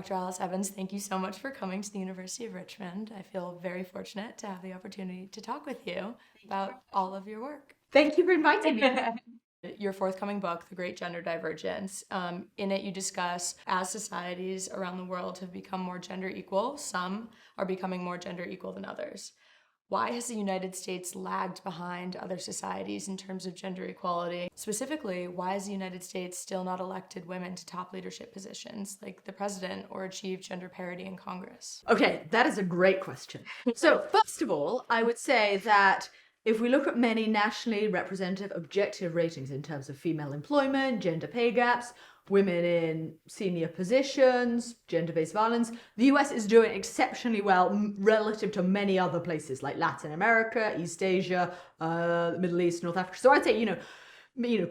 Dr. Alice Evans, thank you so much for coming to the University of Richmond. I feel very fortunate to have the opportunity to talk with you about all of your work. Thank you for inviting me. Your forthcoming book, The Great Gender Divergence, in it you discuss as societies around the world have become more gender equal, some are becoming more gender equal than others. Why has the United States lagged behind other societies in terms of gender equality? Specifically, why has the United States still not elected women to top leadership positions like the president or achieved gender parity in Congress? Okay, that is a great question. So first of all, I would say that if we look at many nationally representative objective ratings in terms of female employment, gender pay gaps, women in senior positions, gender-based violence, the US is doing exceptionally well relative to many other places like Latin America, East Asia, the Middle East, North Africa. So I'd say,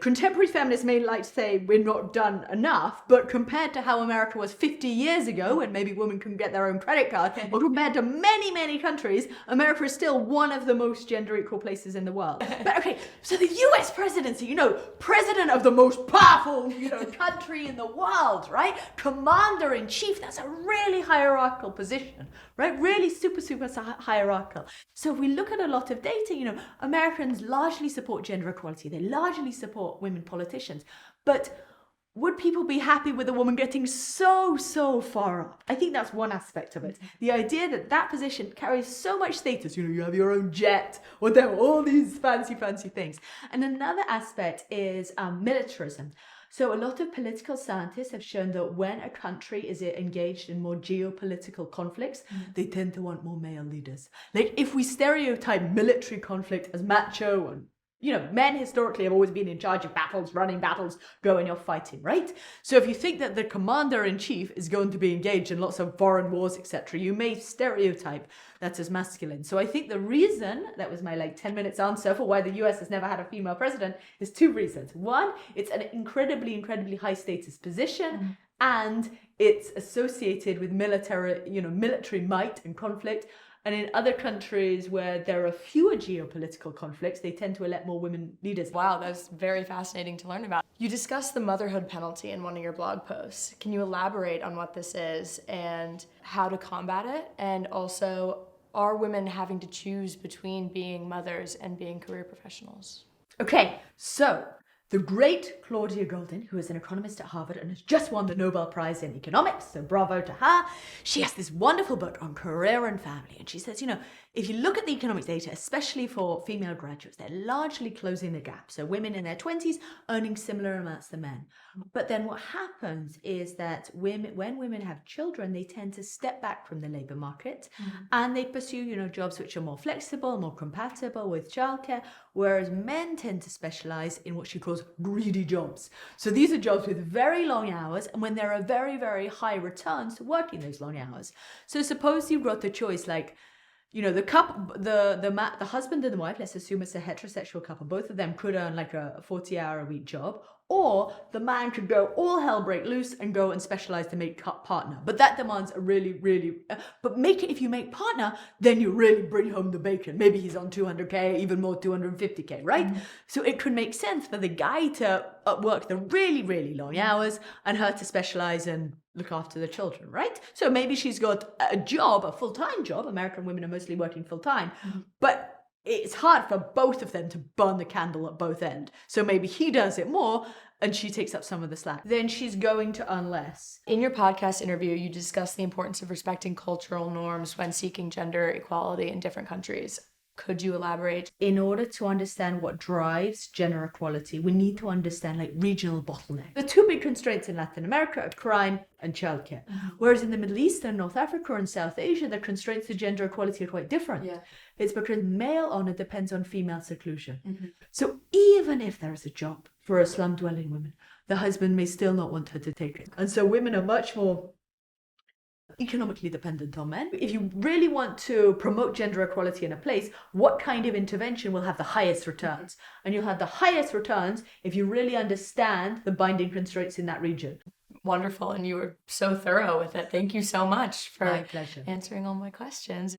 contemporary feminists may like to say we're not done enough, but compared to how America was 50 years ago, when maybe women couldn't get their own credit card, or compared to many, many countries, America is still one of the most gender equal places in the world. But okay, so the US presidency, president of the most powerful, country in the world, right? Commander in chief, that's a really hierarchical position, right? Really super, super hierarchical. So if we look at a lot of data, Americans largely support gender equality. They largely support women politicians. But would people be happy with a woman getting so far up? I think that's one aspect of it. The idea that that position carries so much status, you have your own jet, or there are all these fancy things. And another aspect is militarism. So a lot of political scientists have shown that when a country is engaged in more geopolitical conflicts, they tend to want more male leaders. Like if we stereotype military conflict as macho and men historically have always been in charge of battles, running battles, go and you're fighting, right? So if you think that the commander-in-chief is going to be engaged in lots of foreign wars, etc., you may stereotype that as masculine. So I think the reason, that was my 10 minutes answer for why the US has never had a female president, is two reasons. One, it's an incredibly high status position, and it's associated with military might and conflict. And in other countries where there are fewer geopolitical conflicts, they tend to elect more women leaders. Wow, that's very fascinating to learn about. You discussed the motherhood penalty in one of your blog posts. Can you elaborate on what this is and how to combat it? And also, are women having to choose between being mothers and being career professionals? Okay, so the great Claudia Goldin, who is an economist at Harvard and has just won the Nobel Prize in economics, so bravo to her. She has this wonderful book on career and family. And she says, if you look at the economic data, especially for female graduates, they're largely closing the gap. So women in their 20s earning similar amounts to men. But then what happens is that when women have children, they tend to step back from the labor market and they pursue, jobs which are more flexible, more compatible with childcare, whereas men tend to specialize in what she calls greedy jobs. So these are jobs with very long hours, and when there are very high returns to working those long hours. So suppose you've got the choice, the couple, the husband and the wife, let's assume it's a heterosexual couple, both of them could earn a 40-hour-a-week job, or the man could go all hell break loose and go and specialize to make partner. But that demands a if you make partner, then you really bring home the bacon. Maybe he's on 200K, even more 250K, right? So it could make sense for the guy to work the really long hours and her to specialize and look after the children, right? So maybe she's got a job, a full-time job. American women are mostly working full-time, but it's hard for both of them to burn the candle at both ends. So maybe he does it more and she takes up some of the slack. Then she's going to earn less. In your podcast interview, you discuss the importance of respecting cultural norms when seeking gender equality in different countries. Could you elaborate? In order to understand what drives gender equality, we need to understand regional bottlenecks. The two big constraints in Latin America are crime and childcare. Whereas in the Middle East and North Africa and South Asia, the constraints to gender equality are quite different. Yeah. It's because male honor depends on female seclusion. So even if there is a job for a slum-dwelling woman, the husband may still not want her to take it. And so women are much more economically dependent on men. If you really want to promote gender equality in a place, what kind of intervention will have the highest returns? And you'll have the highest returns if you really understand the binding constraints in that region. Wonderful, and you were so thorough with it. Thank you so much for My pleasure. answering all my questions.